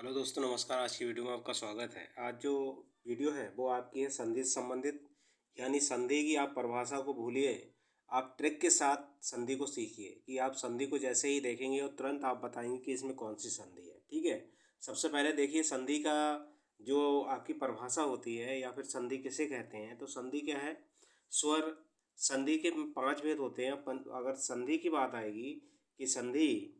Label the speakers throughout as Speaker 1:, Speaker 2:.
Speaker 1: Hello दोस्तों, नमस्कार। आज की वीडियो में आपका स्वागत है। आज जो वीडियो है वो आपकी है संधि से संबंधित, यानी संधि की आप परिभाषा को भूलिए, आप ट्रिक के साथ संधि को सीखिए कि आप संधि को जैसे ही देखेंगे और तुरंत आप बताएंगे कि इसमें कौन सी संधि है। ठीक है। सबसे पहले देखिए संधि का जो आपकी परिभाषा होती है या फिर संधि किसे कहते हैं। तो संधि क्या है? स्वर संधि के 5 भेद होते हैं। अगर संधि की बात आएगी कि संधि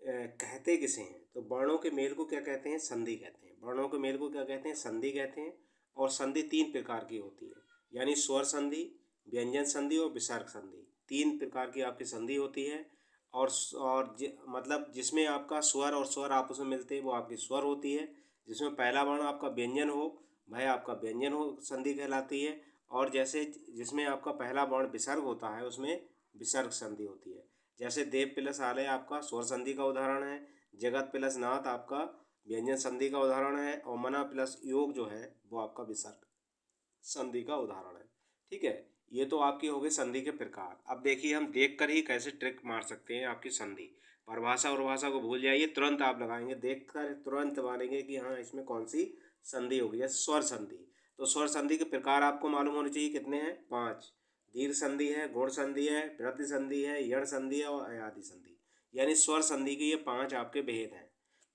Speaker 1: कहते किसे हैं, तो वर्णों के मेल को क्या कहते हैं? संधि कहते हैं। वर्णों के मेल को क्या कहते हैं? संधि कहते हैं। और संधि 3 प्रकार की होती है, यानी स्वर संधि, व्यंजन संधि और विसर्ग संधि। 3 प्रकार की आपकी संधि होती है। मतलब जिसमें आपका स्वर और स्वर आपस में मिलते हैं वो आपकी स्वर होती है। जिसमें पहला वर्ण आपका व्यंजन हो, वह आपका व्यंजन हो संधि कहलाती है। और जैसे जिसमें आपका पहला वर्ण विसर्ग होता है उसमें विसर्ग संधि होती है। जैसे देव प्लस आलय आपका स्वर संधि का उदाहरण है। जगत प्लस नाथ आपका व्यंजन संधि का उदाहरण है। और मना प्लस योग जो है वो आपका विसर्ग संधि का उदाहरण है। ठीक है। ये तो आपकी हो गई संधि के प्रकार। अब देखिए हम देख कर ही कैसे ट्रिक मार सकते हैं आपकी संधि। परिभाषा और भाषा को भूल जाइए, तुरंत आप लगाएंगे, देख कर तुरंत मानेंगे कि हाँ इसमें कौन सी संधि होगी। जैसे स्वर संधि, तो स्वर संधि के प्रकार आपको मालूम होने चाहिए। कितने हैं? 5। दीर्घ संधि है, गुण संधि है, वृद्धि संधि है, यण संधि है और अयादि संधि। यानी स्वर संधि के ये 5 आपके भेद हैं।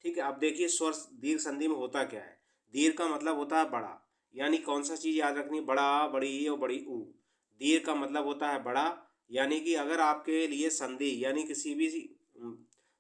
Speaker 1: ठीक है। अब देखिए स्वर दीर्घ संधि में होता क्या है। दीर्घ का मतलब होता है बड़ा, यानी कौन सा चीज़ याद रखनी? बड़ा आ, बड़ी ई और बड़ी ऊ। दीर्घ का मतलब होता है बड़ा, यानी कि अगर आपके लिए संधि यानी किसी भी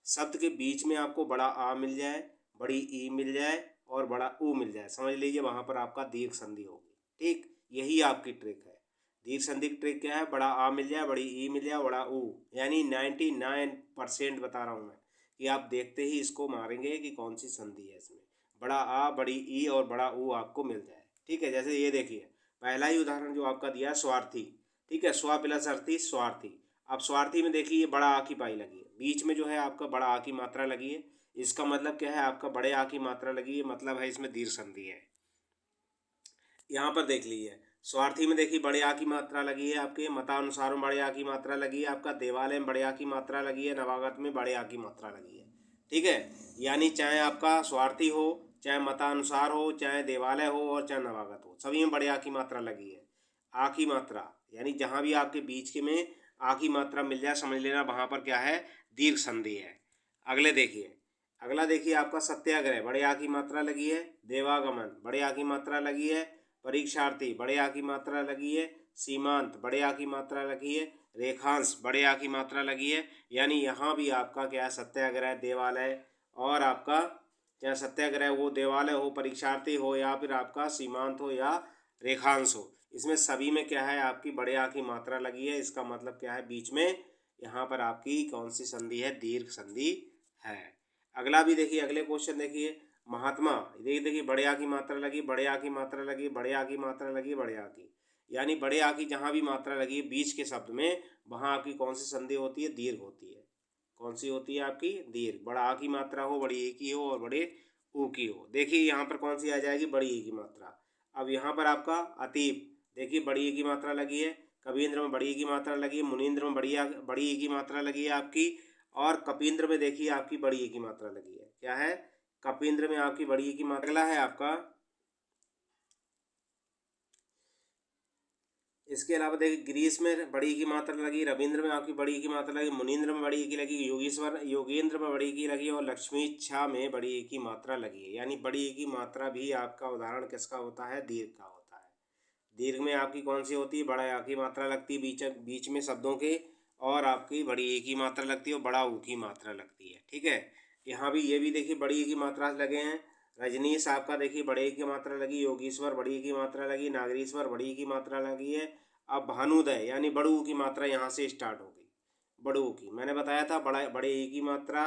Speaker 1: शब्द के बीच में आपको बड़ा आ मिल जाए, बड़ी ई मिल जाए और बड़ा ऊ मिल जाए, समझ लीजिए वहाँ पर आपका दीर्घ संधि होगी। ठीक, यही आपकी ट्रिक है। दीर्घ संधि की ट्रिक क्या है? बड़ा आ मिल जाए, बड़ी ई मिल जाए, बड़ा ऊ। यानी 99% बता रहा हूँ मैं कि आप देखते ही इसको मारेंगे कि कौन सी संधि है इसमें। बड़ा आ, बड़ी ई और बड़ा ऊ आपको मिल जाए। ठीक है। जैसे ये देखिए पहला ही उदाहरण जो आपका दिया स्वार्थी। ठीक है। स्वा प्लस अर्थी स्वार्थी। अब स्वार्थी में देखिए बड़ा आ की पाई लगी है, बीच में जो है आपका बड़ा आ की मात्रा लगी है। इसका मतलब क्या है? आपका बड़े आ की मात्रा लगी है, मतलब है इसमें दीर्घ संधि है। यहाँ पर देख लीजिए स्वार्थी में देखिए बड़े आ की मात्रा लगी है, आपके मतानुसार में बड़े आ की मात्रा लगी है, आपका देवालय में बड़े आ की मात्रा लगी है, नवागत में बड़े आ की मात्रा लगी है। ठीक है। यानी चाहे आपका स्वार्थी हो, चाहे मतानुसार हो, चाहे देवालय हो और चाहे नवागत हो, सभी में बड़े आ की मात्रा लगी है। आ की मात्रा यानी जहाँ भी आपके बीच के में आ की मात्रा मिल जाए समझ लेना वहाँ पर क्या है? दीर्घ संधि है। अगला देखिए आपका सत्याग्रह, बड़े आ की मात्रा लगी है। देवागमन, बड़े आ की मात्रा लगी है। परीक्षार्थी, बड़े आ की मात्रा लगी है। सीमांत, बड़े आ की मात्रा लगी है। रेखांश, बड़े आ की मात्रा लगी है। यानी यहाँ भी आपका क्या है? सत्याग्रह, देवालय और आपका चाहे सत्याग्रह हो, देवालय हो, परीक्षार्थी हो या फिर आपका सीमांत हो या रेखांश हो, इसमें सभी में क्या है? आपकी बड़े आ की मात्रा लगी है। इसका मतलब क्या है? बीच में यहाँ पर आपकी कौन सी संधि है? दीर्घ संधि है। अगला भी देखिए, अगले क्वेश्चन देखिए महात्मा। देखिए बड़े आ की मात्रा लगी, बड़े आ की मात्रा लगी, बड़े आ की मात्रा लगी, बड़े आ की, यानी बड़े आ की जहाँ भी मात्रा लगी है बीच के शब्द में, वहाँ आपकी कौन सी संधि होती है? दीर्घ होती है। कौन सी होती है आपकी? दीर्घ। बड़ा आ की मात्रा हो, बड़ी ए की हो और बड़े ऊ की हो। देखिए यहाँ पर कौन सी आ जाएगी? बड़ी ई की मात्रा। अब यहाँ पर आपका अतीब, देखिए बड़ी ई की मात्रा लगी है। कबींद्र में बड़ी ई की मात्रा लगी है। मुनींद्र में बड़ी ई की मात्रा लगी है आपकी। और कपींद्र में देखिए आपकी बड़ी ई की मात्रा लगी है। क्या है? कपींद्र में आपकी बड़ी ई की मात्रा। अगला है आपका, इसके अलावा देखिए ग्रीस में बड़ी की मात्रा लगी, रविंद्र में आपकी बड़ी की मात्रा लगी, मुनींद्र में बड़ी की लगी, योगेंद्र में बड़ी की लगी और लक्ष्मी छा में बड़ी की मात्रा लगी है। यानी बड़ी की मात्रा भी आपका उदाहरण किसका होता है? दीर्घ का होता है। दीर्घ में आपकी कौन सी होती है? बड़ा आ की मात्रा लगती है बीच में शब्दों के, और आपकी बड़ी ए की मात्रा लगती है और बड़ा ऊ की मात्रा लगती है। ठीक है। यहाँ भी ये भी देखिए बड़ी ए की मात्रा लगे हैं। रजनीश आपका देखिए बड़े की मात्रा लगी, योगीश्वर बड़ी की मात्रा लगी, नागरीश्वर बड़ी की मात्रा लगी है। अब भानुदय यानी बड़ू की मात्रा यहाँ से स्टार्ट हो गई। बड़ू की मैंने बताया था बड़े ई की मात्रा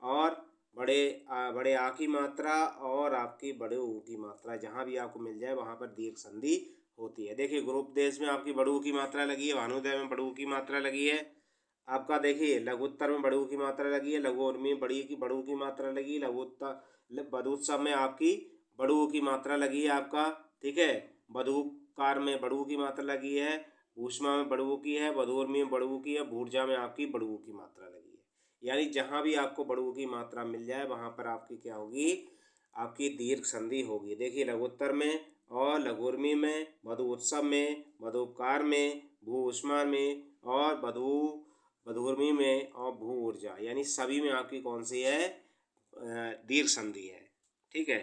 Speaker 1: और बड़े आ की मात्रा और आपकी बड़े ऊ की मात्रा जहाँ भी आपको मिल जाए वहाँ पर दीर्घ संधि होती है। देखिए ग्रुप देश में आपकी बड़ू की मात्रा लगी है, भानुदय में बड़ू की मात्रा लगी है। आपका देखिए लघुत्तर में बड़ू की मात्रा लगी है, लघु में बड़ू की मात्रा लगी, बधूत्सव में आपकी बड़ू की मात्रा लगी है आपका। ठीक है। बधूकार में बड़ू की मात्रा लगी है, ऊष्मा में बड़ू की है, बधूर में बड़ू की है, भूर्जा में आपकी बड़ू की मात्रा लगी है। यानी जहाँ भी आपको बड़ू की मात्रा मिल जाए वहाँ पर आपकी क्या होगी, आपकी दीर्घ संधि होगी। देखिए लघुत्तर में और लघुर्मी में, मधु उत्सव में, मधुपकार में, भू ऊष्मा में और मधुर्मी में और भू ऊर्जा, यानी सभी में आपकी कौन सी है, दीर्घ संधि है। ठीक है।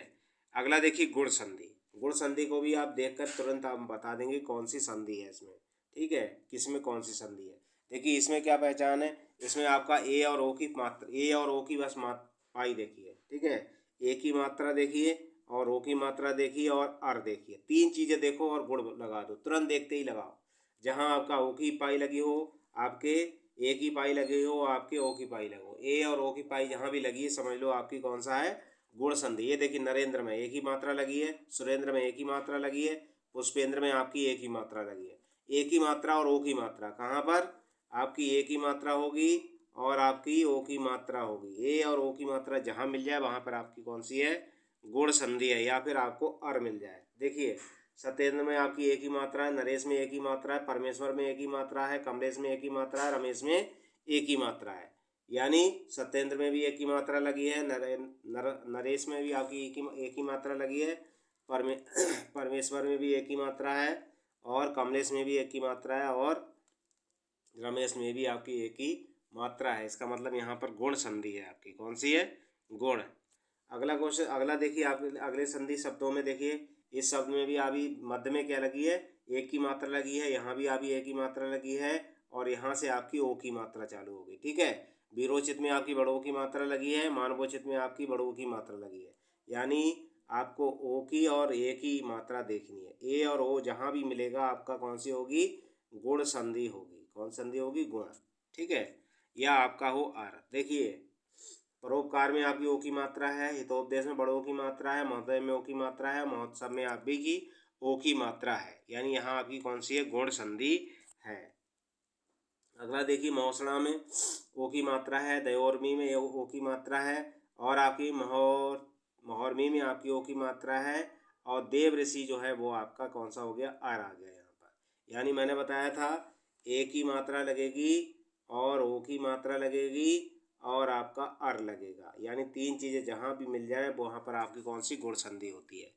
Speaker 1: अगला देखिए गुण संधि। गुण संधि को भी आप देखकर तुरंत आप बता देंगे कौन सी संधि है इसमें। ठीक है, किसमें कौन सी संधि है। देखिए इसमें क्या पहचान है, इसमें आपका ए और ओ की मात्रा, ए और ओ की बस पाई देखिए। ठीक है, ए की मात्रा देखिए और ओ की मात्रा देखिए और अर देखिए, तीन चीज़ें देखो और गुण लगा दो, तुरंत देखते ही लगाओ। जहाँ आपका ओ की पाई लगी हो आपके ए की पाई लगी हो, आपके ओ की पाई लगो, ए और ओ की पाई जहाँ भी लगी है समझ लो आपकी कौन सा है, गुण संधि। ये देखिए नरेंद्र में एक ही मात्रा लगी है, सुरेंद्र में एक ही मात्रा लगी है, पुष्पेंद्र में आपकी एक ही मात्रा लगी है। एक ही मात्रा और ओ की मात्रा कहाँ पर, आपकी ए की मात्रा होगी और आपकी ओ की मात्रा होगी। ए और ओ की मात्रा जहाँ मिल जाए वहाँ पर आपकी कौन सी है, गुण संधि है, या फिर आपको अर मिल जाए। देखिए सत्येंद्र में आपकी एक ही मात्रा है, नरेश में एक ही मात्रा है, परमेश्वर में एक ही मात्रा है, कमलेश में एक ही मात्रा है, रमेश में एक ही मात्रा है। यानी सत्येंद्र में भी एक ही मात्रा लगी है, नरेश में भी आपकी एक ही मात्रा लगी है, परमेश्वर में भी एक ही मात्रा है और कमलेश में भी एक ही मात्रा है और रमेश में भी आपकी एक ही मात्रा है। इसका मतलब यहाँ पर गुण संधि है आपकी, कौन सी है, गुण। अगला क्वेश्चन, अगला देखिए आप अगले संधि शब्दों में देखिए, इस शब्द में भी अभी मध्य में क्या लगी है, एक की मात्रा लगी है, यहाँ भी अभी एक ही मात्रा लगी है और यहाँ से आपकी ओ की मात्रा चालू होगी। ठीक है, विरोचित में आपकी बड़ों की मात्रा लगी है, मानवोचित में आपकी बड़ों की मात्रा लगी है। यानी आपको ओ की और ए की मात्रा देखनी है। ए और ओ जहाँ भी मिलेगा आपका कौन सी होगी, गुण संधि होगी। कौन संधि होगी, गुण। ठीक है, या आपका हो आर। देखिए परोपकार में आपकी ओ की मात्रा है, हितोपदेश में बड़ों की मात्रा है, महोदय में ओ की मात्रा है, महोत्सव में आप भी की ओ की मात्रा है, यानी यहाँ आपकी कौन सी है, गुण संधि है। अगला देखिए महोसणा में ओ की मात्रा है, दयोर्मी में ओ की मात्रा है और आपकी महोर्मी में आपकी ओ की मात्रा है और देव ऋषि जो है वो आपका कौन सा हो गया, आर आ गया यहाँ पर। यानी मैंने बताया था ए की मात्रा लगेगी और ओ की मात्रा लगेगी और आपका अर लगेगा, यानी तीन चीज़ें जहाँ भी मिल जाए वहाँ पर आपकी कौन सी, गुण संधि होती है।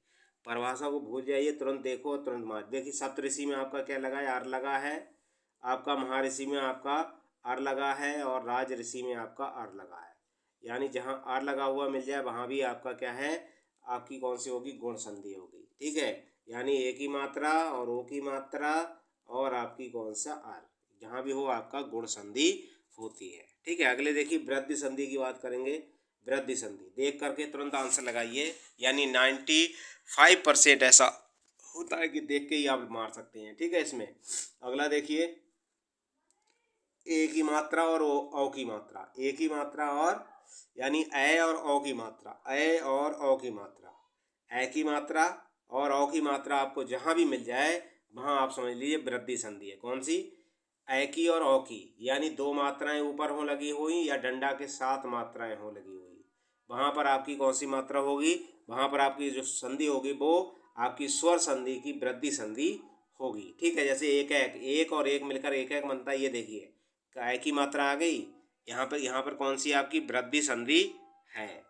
Speaker 1: परिभाषा को भूल जाइए, तुरंत देखो तुरंत मार। देखिए सप्तऋषि में आपका क्या लगा है, आर लगा है, आपका महर्षि में आपका आर लगा है और राज ऋषि में आपका आर लगा है। यानी जहाँ आर लगा हुआ मिल जाए वहाँ भी आपका क्या है, आपकी कौन सी होगी, गुण संधि होगी। ठीक है, यानी ए की मात्रा और ओ की मात्रा और आपकी कौन सा आर, जहाँ भी हो आपका गुण संधि होती है। ठीक है, अगले देखिए वृद्धि संधि की बात करेंगे। वृद्धि संधि देख करके तुरंत आंसर लगाइए, यानी 95% ऐसा होता है कि देख के ही आप मार सकते हैं। ठीक है, इसमें अगला देखिए ए की मात्रा और ओ की मात्रा, ए की मात्रा और यानी ए और ओ की मात्रा, ए और ओ की मात्रा, ए की मात्रा और ओ की मात्रा आपको जहाँ भी मिल जाए वहाँ आप समझ लीजिए वृद्धि संधि है। कौन सी, ए की और ओ की, यानी दो मात्राएं ऊपर हो लगी हुई या डंडा के साथ मात्राएं हो लगी हुई, वहाँ पर आपकी कौन सी मात्रा होगी, वहाँ पर आपकी जो संधि होगी वो आपकी स्वर संधि की वृद्धि संधि होगी। ठीक है, जैसे एक एक, एक और एक मिलकर एक एक बनता है, ये देखिए काय की मात्रा आ गई, यहाँ पर कौन सी आपकी वृद्धि संधि है।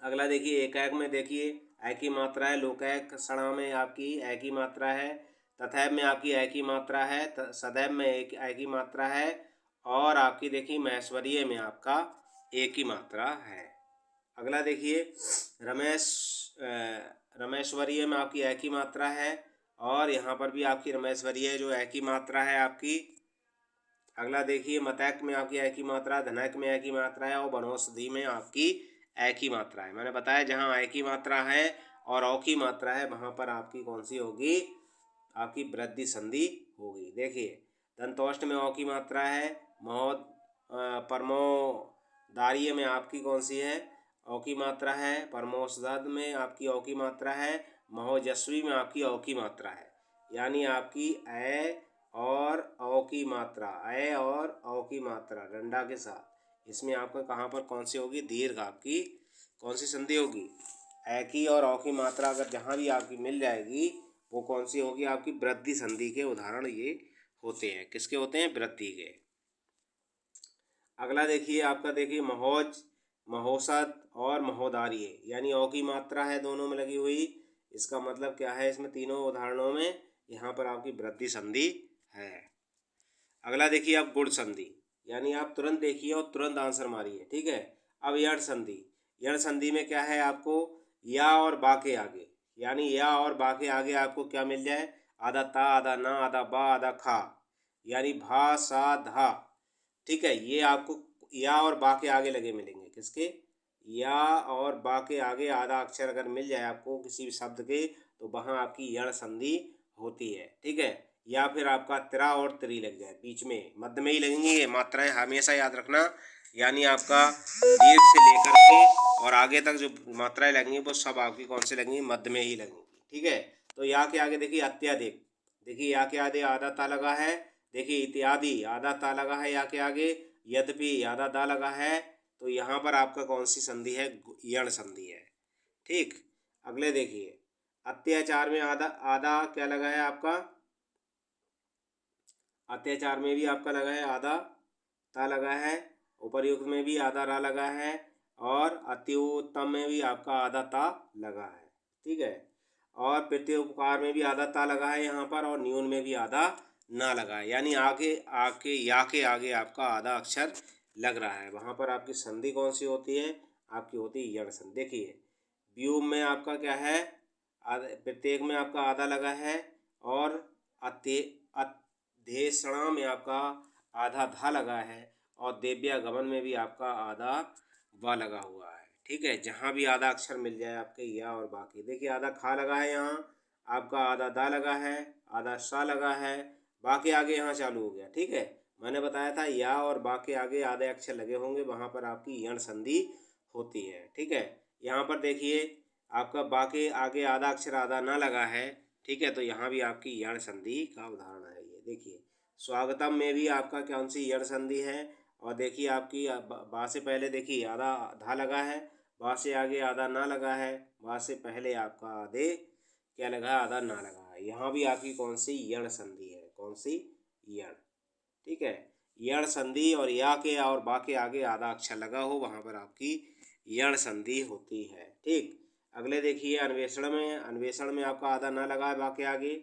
Speaker 1: अगला देखिए एक में देखिए ए की मात्रा है, लोकैक सणा में आपकी ए की मात्रा है, तथैव में आपकी ए की मात्रा है, सदैव में एक ए की मात्रा है और आपकी देखिए महेश्वरीय में आपका ए की मात्रा है। अगला देखिए रमेश्वरीय में आपकी ए की मात्रा है और यहाँ पर भी आपकी रमेश्वरीय जो ए की मात्रा है आपकी। अगला देखिए मतैक में आपकी ए की मात्रा, धनैक में ए की मात्रा है और वनौषधि में आपकी ए की मात्रा है। मैंने बताया जहाँ ए की मात्रा है और औ की मात्रा है वहाँ पर आपकी कौन सी होगी, आपकी वृद्धि संधि होगी। देखिए दंतोष्ट में औ की मात्रा है, परमोदार्य में आपकी कौन सी है, औ की मात्रा है, परमोषध में आपकी औ की मात्रा है, महोजस्वी में आपकी औ की मात्रा है। यानी आपकी ए और औ की मात्रा, ए और औ की मात्रा डंडा के साथ, इसमें आपका कहाँ पर कौन सी होगी, दीर्घ आपकी कौन सी संधि होगी, ए की और औ की मात्रा अगर जहाँ भी आपकी मिल जाएगी वो कौन सी होगी, आपकी वृद्धि संधि के उदाहरण ये होते हैं। किसके होते हैं, वृद्धि के। अगला देखिए आपका, देखिए महोज, महोसद और महोदार्य, यानी औ की मात्रा है दोनों में लगी हुई। इसका मतलब क्या है, इसमें तीनों उदाहरणों में यहाँ पर आपकी वृद्धि संधि है। अगला देखिए आप गुण संधि, यानी आप तुरंत देखिए और तुरंत आंसर मारिए, ठीक है। अब यण संधि, यण संधि में क्या है, आपको या और बा के आगे, यानी या और बा के आगे आपको क्या मिल जाए, आधा ता, आधा ना, आधा बा, आधा खा, यानी भा सा धा, ठीक है। ये आपको या और बा के आगे लगे मिलेंगे, किसके, या और बा के आगे आधा अक्षर अगर मिल जाए आपको किसी भी शब्द के, तो वहाँ आपकी यण संधि होती है, ठीक है। या फिर आपका त्रा और त्री लग जाए बीच में, मध्य में ही लगेंगी ये मात्राएं, हमेशा याद रखना। यानी आपका दीर्घ से लेकर के और आगे तक जो मात्राएं लगेंगी वो सब आपकी कौन से लगेंगी, मध्य में ही लगेंगी, ठीक है। तो या के आगे देखिए अत्यधिक, देखिए या के आगे आधा ता लगा है, देखिए इत्यादि आधा ता लगा है या के आगे, यद्यपि आधा दा लगा है, तो यहाँ पर आपका कौन सी संधि है, यण संधि है, ठीक। अगले देखिए अत्याचार में आधा आधा क्या लगा है आपका, अत्याचार में भी आपका लगा है आधा ता लगा है, उपर्युक्त में भी आधा रा लगा है, और अत्युत्तम में भी आपका आधा ता लगा है, ठीक है। और प्रत्युपकार में भी आधा ता लगा है यहाँ पर, और न्यून में भी आधा ना लगा है, यानी आगे आके या के आगे आपका आधा अक्षर लग रहा है, वहाँ पर आपकी संधि कौन सी होती है, आपकी होती है यण संधि। देखिए व्यूम में आपका क्या है, प्रत्येक में आपका आधा लगा है, और अत्य अध्येषणा में आपका आधा धा लगा है, और देव्यागमन में भी आपका आधा वा लगा हुआ है, ठीक है। जहाँ भी आधा अक्षर मिल जाए आपके या और बाकी, देखिए आधा खा लगा है यहाँ आपका, आधा दा लगा है, आधा सा लगा है, बाकी आगे यहाँ चालू हो गया, ठीक है। मैंने बताया था या और बा के आगे आधे अक्षर लगे होंगे, वहाँ पर आपकी यण संधि होती है, ठीक है। यहाँ पर देखिए आपका बा के आगे आधा अक्षर आधा ना लगा है, ठीक है, तो यहाँ भी आपकी यण संधि का उदाहरण है ये। देखिए स्वागतम में भी आपका कौन सी यण संधि है, और देखिए आपकी बा से पहले देखिए आधा धा लगा है, बा से आगे आधा ना लगा है, बा से पहले आपका आधे क्या लगा है, आधा ना लगा है, यहाँ भी आपकी कौन सी यण संधि है, कौन सी, यण, ठीक है। यण संधि और या के और बा के आगे आधा अक्षर लगा हो, वहाँ पर आपकी यण संधि होती है, ठीक। अगले देखिए अन्वेषण में, अन्वेषण में आपका आधा ना लगा है बा के आगे,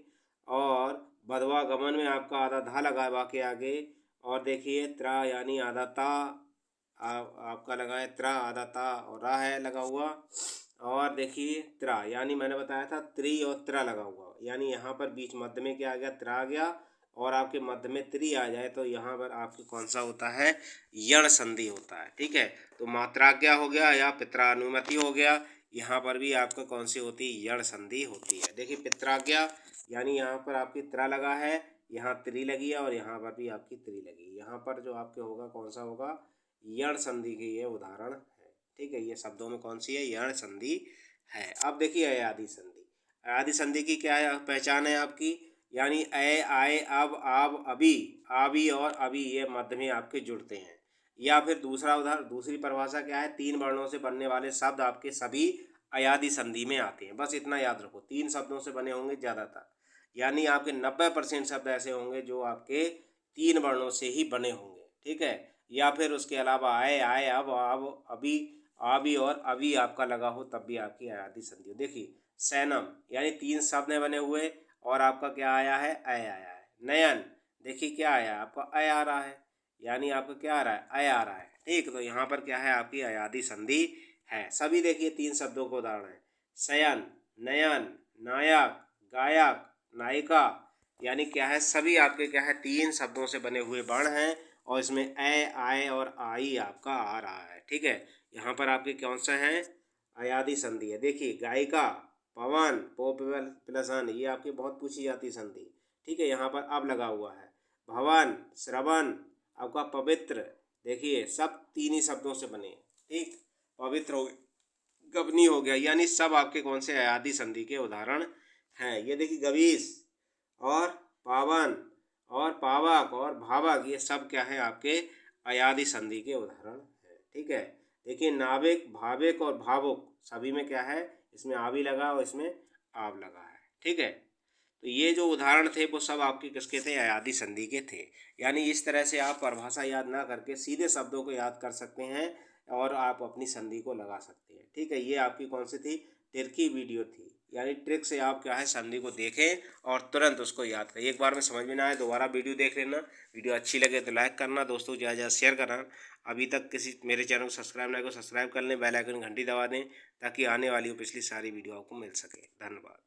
Speaker 1: और बधवा गमन में आपका आधा धा लगा है बा के आगे, और देखिए त्रा यानी आधा ता आपका लगा है, त्रा आधा ता और रा है लगा हुआ, और देखिए त्रा यानी मैंने बताया था त्रि और त्रा लगा हुआ, यानी यहाँ पर बीच मध्य में क्या आ गया, त्रा आ गया, और आपके मध्य में त्रि आ जाए तो यहाँ पर आपकी कौन सा होता है, यण संधि होता है, ठीक है। तो मात्राज्ञा हो गया या पित्रानुमति हो गया, यहाँ पर भी आपका कौन सी होती है, यण संधि होती है। देखिए पित्राज्ञा यानी यहाँ पर आपकी त्रा लगा है, यहाँ त्रि लगी है, और यहाँ पर भी आपकी त्रि लगी है, यहाँ पर जो आपके होगा कौन सा होगा, यण संधि के ये उदाहरण है, ठीक है। ये शब्दों में कौन सी है, यण संधि है। अब देखिए अयादि संधि, अयादि संधि की क्या है पहचान है आपकी, यानी ए आए अब आब अभी, आबी और अभी ये मध्य में आपके जुड़ते हैं। या फिर दूसरा उदाहरण, दूसरी परिभाषा क्या है, तीन वर्णों से बनने वाले शब्द आपके सभी अयादि संधि में आते हैं, बस इतना याद रखो, तीन शब्दों से बने होंगे ज़्यादातर, यानी आपके 90% शब्द ऐसे होंगे जो आपके तीन वर्णों से ही बने होंगे, ठीक है। या फिर उसके अलावा आए आए अब अभी, अभी और अभी आपका लगा हो तब भी आपकी अयादि संधि हो। देखिए सैनम यानी तीन शब्द हैं बने हुए, और आपका क्या आया है, अय आया है। नयन देखिए क्या आया है, आपका अय आ रहा है, यानी आपका क्या आ रहा है, अय आ रहा है, ठीक। तो यहाँ पर क्या है, आपकी अयादि संधि है। सभी देखिए तीन शब्दों को उदाहरण है, शयन, नयन, नायक, गायक, नायिका, यानी क्या है, सभी आपके क्या है, तीन शब्दों से बने हुए वर्ण हैं, और इसमें ए आए और आई आपका आ रहा है, ठीक है। यहाँ पर आपके कौन सा है, अयादि संधि है। देखिए गायिका, पवन, पो प्लस अन, ये आपकी बहुत पूछी जाती संधि, ठीक है, यहाँ पर अब लगा हुआ है। भवन, श्रवण, आपका पवित्र, देखिए सब तीन ही शब्दों से बने, ठीक, पवित्र हो गया, गबनी हो गया, यानी सब आपके कौन से अयादि संधि के उदाहरण हैं। ये देखिए गवीश और पावन और पावक और भावक, ये सब क्या है, आपके अयादि संधि के उदाहरण हैं, ठीक है। देखिए नाविक, भाविक और भावुक, सभी में क्या है, इसमें आ भी लगा और इसमें आब लगा है, ठीक है। तो ये जो उदाहरण थे वो सब आपके किसके थे, अयादी संधि के थे। यानी इस तरह से आप परिभाषा याद ना करके सीधे शब्दों को याद कर सकते हैं और आप अपनी संधि को लगा सकते हैं। ठीक है, ये आपकी कौन सी थी, ट्रिकी वीडियो थी। यानी ट्रिक से आप क्या है संधि को देखें और तुरंत उसको याद करें। एक बार में समझ में ना आए दोबारा वीडियो देख लेना। वीडियो अच्छी लगे तो लाइक करना, दोस्तों को ज़्यादा ज़्यादा शेयर करना। अभी तक किसी मेरे चैनल को सब्सक्राइब ना करो, सब्सक्राइब कर लें, बेल आइकन घंटी दबा दें ताकि आने वाली पिछली सारी वीडियो आपको मिल सके। धन्यवाद।